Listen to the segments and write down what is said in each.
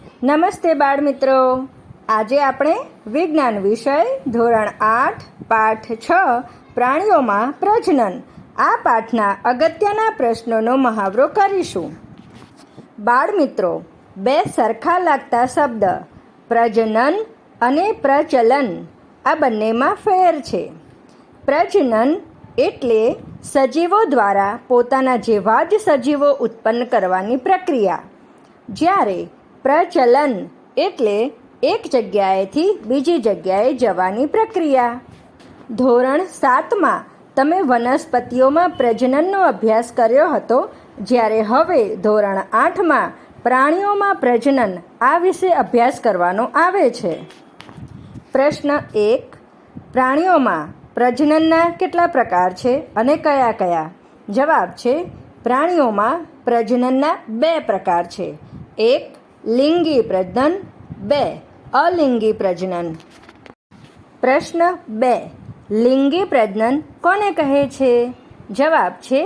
નમસ્તે બાળ મિત્રો, આજે આપણે વિજ્ઞાન વિષય ધોરણ 8 પાઠ 6 પ્રાણીઓમાં પ્રજનન આ પાઠના અગત્યના પ્રશ્નોનો મહાવરો કરીશું. બાળ મિત્રો, બે સરખા લાગતા શબ્દ પ્રજનન અને પ્રચલન આ બંનેમાં ફેર છે. પ્રજનન એટલે સજીવો દ્વારા પોતાના જેવા જ સજીવો ઉત્પન્ન કરવાની પ્રક્રિયા, જ્યારે પ્રચલન એટલે એક જગ્યાએથી બીજી જગ્યાએ જવાની પ્રક્રિયા. ધોરણ 7માં તમે વનસ્પતિઓમાં પ્રજનનનો અભ્યાસ કર્યો હતો, જ્યારે હવે ધોરણ 8માં પ્રાણીઓમાં પ્રજનન આ વિશે અભ્યાસ કરવાનો આવે છે. પ્રશ્ન 1. પ્રાણીઓમાં પ્રજનનના કેટલા પ્રકાર છે અને કયા કયા? જવાબ છે, પ્રાણીઓમાં પ્રજનનના 2 પ્રકાર છે. 1. લિંગી પ્રજનન, 2. અલિંગી પ્રજનન. પ્રશ્ન 2. લિંગી પ્રજનન કોને કહે છે? જવાબ છે,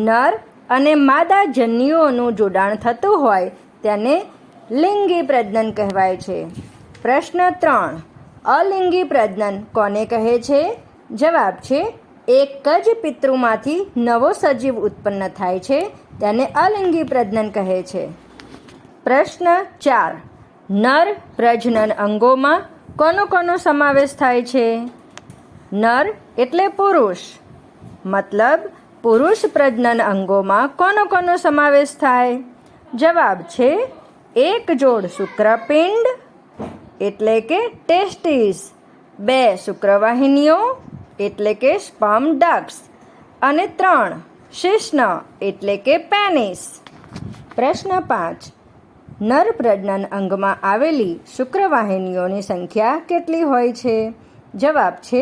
નર અને માદા જન્યુઓનું જોડાણ થતું હોય તેને લિંગી પ્રજનન કહેવાય છે. પ્રશ્ન 3. અલિંગી પ્રજનન કોને કહે છે? જવાબ છે, એક જ પિતૃમાંથી નવો સજીવ ઉત્પન્ન થાય છે તેને અલિંગી પ્રજનન કહે છે. પ્રશ્ન 4. નર પ્રજનન અંગોમાં કોનો સમાવેશ થાય છે? નર એટલે પુરુષ, મતલબ પુરુષ પ્રજનન અંગોમાં કોનો સમાવેશ થાય? જવાબ છે, એક જોડ શુક્રપિંડ એટલે કે ટેસ્ટિસ, 2 શુક્રવાહિનીઓ એટલે કે સ્પર્મ ડક્ટ્સ અને 3 શિશ્ન એટલે કે પેનિસ. પ્રશ્ન 5. નર પ્રજનન અંગમાં આવેલી શુક્રવાહિનીઓની સંખ્યા કેટલી હોય છે? જવાબ છે,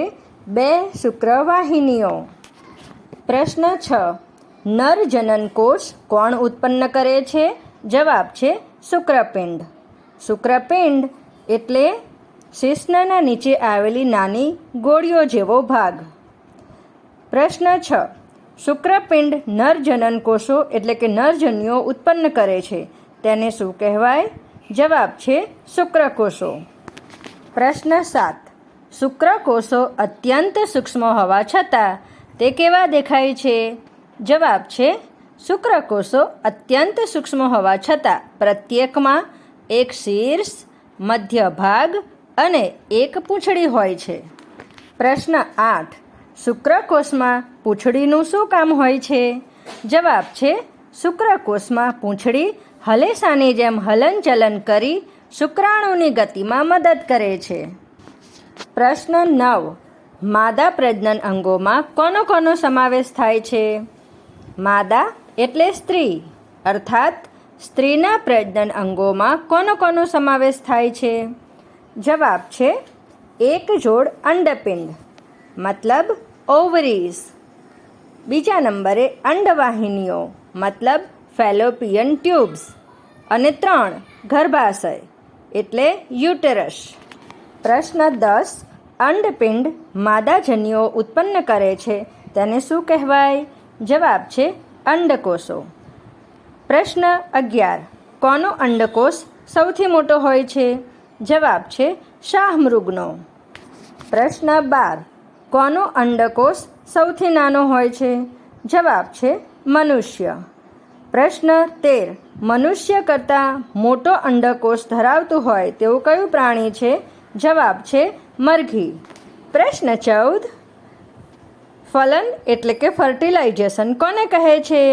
2 શુક્રવાહિનીઓ. પ્રશ્ન 6. નર જનનકોષ કોણ ઉત્પન્ન કરે છે? જવાબ છે, શુક્રપિંડ. શુક્રપિંડ એટલે શિશ્નના નીચે આવેલી નાની ગોળીઓ જેવો ભાગ. પ્રશ્ન 6. શુક્રપિંડ નર જનનકોષો એટલે કે નરજન્યુઓ ઉત્પન્ન કરે છે તેને શું કહેવાય? જવાબ છે, શુક્રકોષો. પ્રશ્ન 7. શુક્રકોષો અત્યંત સૂક્ષ્મ હોવા છતાં તે કેવા દેખાય છે? જવાબ છે, શુક્રકોષો અત્યંત સૂક્ષ્મ હોવા છતાં પ્રત્યેકમાં એક શીર્ષ, મધ્ય ભાગ અને એક પૂંછડી હોય છે. પ્રશ્ન 8. શુક્રકોષમાં પૂંછડીનું શું કામ હોય છે? જવાબ છે, શુક્રકોષમાં પૂંછડી હલેસાની જેમ હલનચલન કરી શુક્રાણુની ગતિમાં મદદ કરે છે. પ્રશ્ન 9. માદા પ્રજનન અંગોમાં કોનો સમાવેશ થાય છે? માદા એટલે સ્ત્રી, અર્થાત સ્ત્રીના પ્રજનન અંગોમાં કોનો સમાવેશ થાય છે? જવાબ છે, એક જોડ અંડપિંડ, મતલબ ઓવરીઝ. બીજા નંબરે અંડવાહિનીઓ, મતલબ ફેલોપિયન ટ્યુબ્સ અને 3 ગર્ભાશય એટલે યુટેરસ. પ્રશ્ન 10. અંડપિંડ માદા જન્યુઓ ઉત્પન્ન કરે છે તેને શું કહેવાય? જવાબ છે, અંડકોષો. પ્રશ્ન 11. કોનો અંડકોષ સૌથી મોટો હોય છે? જવાબ છે, શાહમૃગનો. પ્રશ્ન 12. કોનો અંડકોષ સૌથી નાનો હોય છે? જવાબ છે, મનુષ્ય. પ્રશ્ન 13. મનુષ્ય કરતાં મોટો અંડકોષ ધરાવતું હોય તેવું કયું પ્રાણી છે? જવાબ છે, મરઘી. પ્રશ્ન 14. ફલન એટલે કે ફર્ટિલાઇઝેશન કોને કહે છે?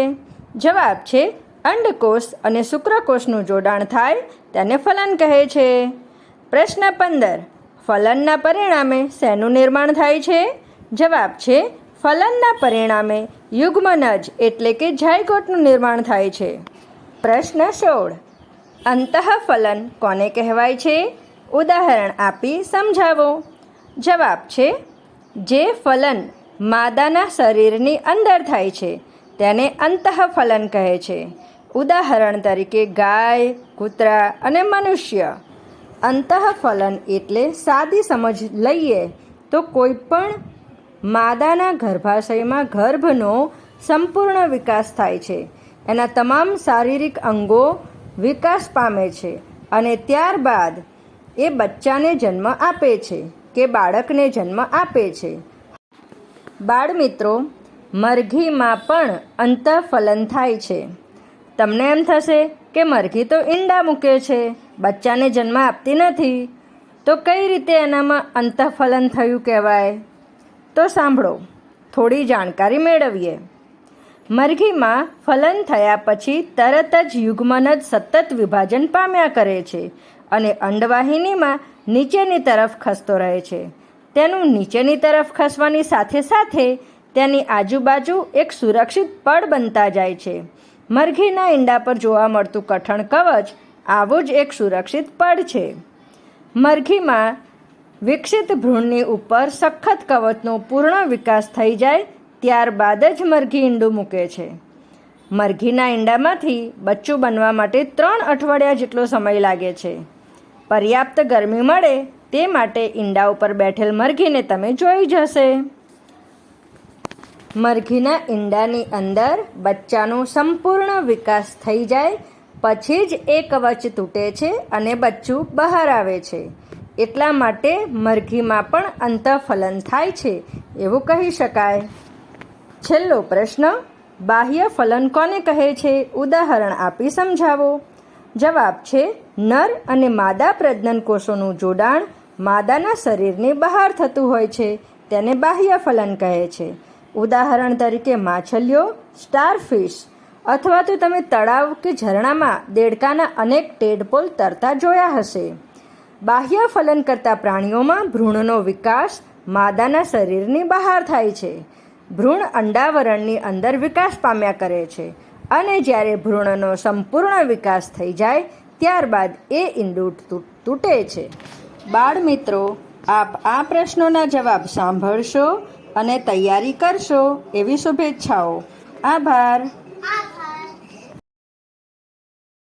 જવાબ છે, અંડકોષ અને શુક્રકોષનું જોડાણ થાય તેને ફલન કહે છે. પ્રશ્ન 15. ફલનના પરિણામે શેનું નિર્માણ થાય છે? જવાબ છે, ફલનના પરિણામે યુગ્મનજ એટલે કે ઝાયગોટનું નિર્માણ થાય છે. પ્રશ્ન 16. અંતઃફલન કોને કહેવાય છે? ઉદાહરણ આપી સમજાવો. જવાબ છે, જે ફલન માદાના શરીરની અંદર થાય છે તેને અંતઃફલન કહે છે. ઉદાહરણ તરીકે ગાય, કૂતરા અને મનુષ્ય. અંતઃફલન એટલે સાદી સમજ લઈએ તો કોઈ પણ માદાના ગર્ભાશયમાં ગર્ભનો સંપૂર્ણ વિકાસ થાય છે. એના તમામ શારીરિક અંગો વિકાસ પામે છે અને ત્યારબાદ એ બચ્ચાને જન્મ આપે છે કે બાળકને જન્મ આપે છે. બાળમિત્રો, મરઘીમાં પણ અંતઃફલન થાય છે. તમને એમ થશે કે મરઘી તો ઈંડા મૂકે છે, બચ્ચાને જન્મ આપતી નથી, તો કઈ રીતે એનામાં અંતઃફલન થયું કહેવાય? તો સાંભળો, થોડી જાણકારી મેળવીએ. મરઘીમાં ફલન થયા પછી તરત જ યુગ્મન જ સતત વિભાજન પામ્યા કરે છે અને અંડવાહિનીમાં નીચેની તરફ ખસતો રહે છે. તેનું નીચેની તરફ ખસવાની સાથે સાથે તેની આજુબાજુ એક સુરક્ષિત પડ બનતા જાય છે. મરઘીના ઈંડા પર જોવા મળતું કઠણ કવચ આવું જ એક સુરક્ષિત પડ છે. મરઘીમાં વિકસિત ભ્રૂણની ઉપર સખત કવચનો પૂર્ણ વિકાસ થઈ જાય ત્યારબાદ જ મરઘી ઈંડું મૂકે છે. મરઘીના ઈંડામાંથી બચ્ચું બનવા માટે 3 અઠવાડિયા જેટલો સમય લાગે છે. પર્યાપ્ત ગરમી મળે તે માટે ઈંડા ઉપર બેઠેલ મરઘીને તમે જોઈ જ હશે. મરઘીના ઈંડાની અંદર બચ્ચાનો સંપૂર્ણ વિકાસ થઈ જાય પછી જ એ કવચ તૂટે છે અને બચ્ચું બહાર આવે છે. એટલા માટે મરઘીમાં પણ અંતઃફલન થાય છે એવું કહી શકાય. છેલ્લો પ્રશ્ન, બાહ્ય ફલન કોને કહે છે? ઉદાહરણ આપી સમજાવો. જવાબ છે, નર અને માદા પ્રજનન કોષોનું જોડાણ માદાના શરીરની બહાર થતું હોય છે તેને બાહ્ય ફલન કહે છે. ઉદાહરણ તરીકે માછલીઓ, સ્ટારફિશ, અથવા તો તમે તળાવ કે ઝરણામાં દેડકાના અનેક ટેડપોલ તરતા જોયા હશે. બાહ્ય ફલન કરતા પ્રાણીઓમાં ભ્રૂણનો વિકાસ માદાના શરીરની બહાર થાય છે. ભ્રૂણ અંડાવરણની અંદર વિકાસ પામ્યા કરે છે અને જ્યારે ભ્રૂણનો સંપૂર્ણ વિકાસ થઈ જાય ત્યારબાદ એ ઈંડું તૂટે છે. બાળમિત્રો, આપ આ પ્રશ્નોના જવાબ સાંભળશો અને તૈયારી કરશો એવી શુભેચ્છાઓ. આભાર.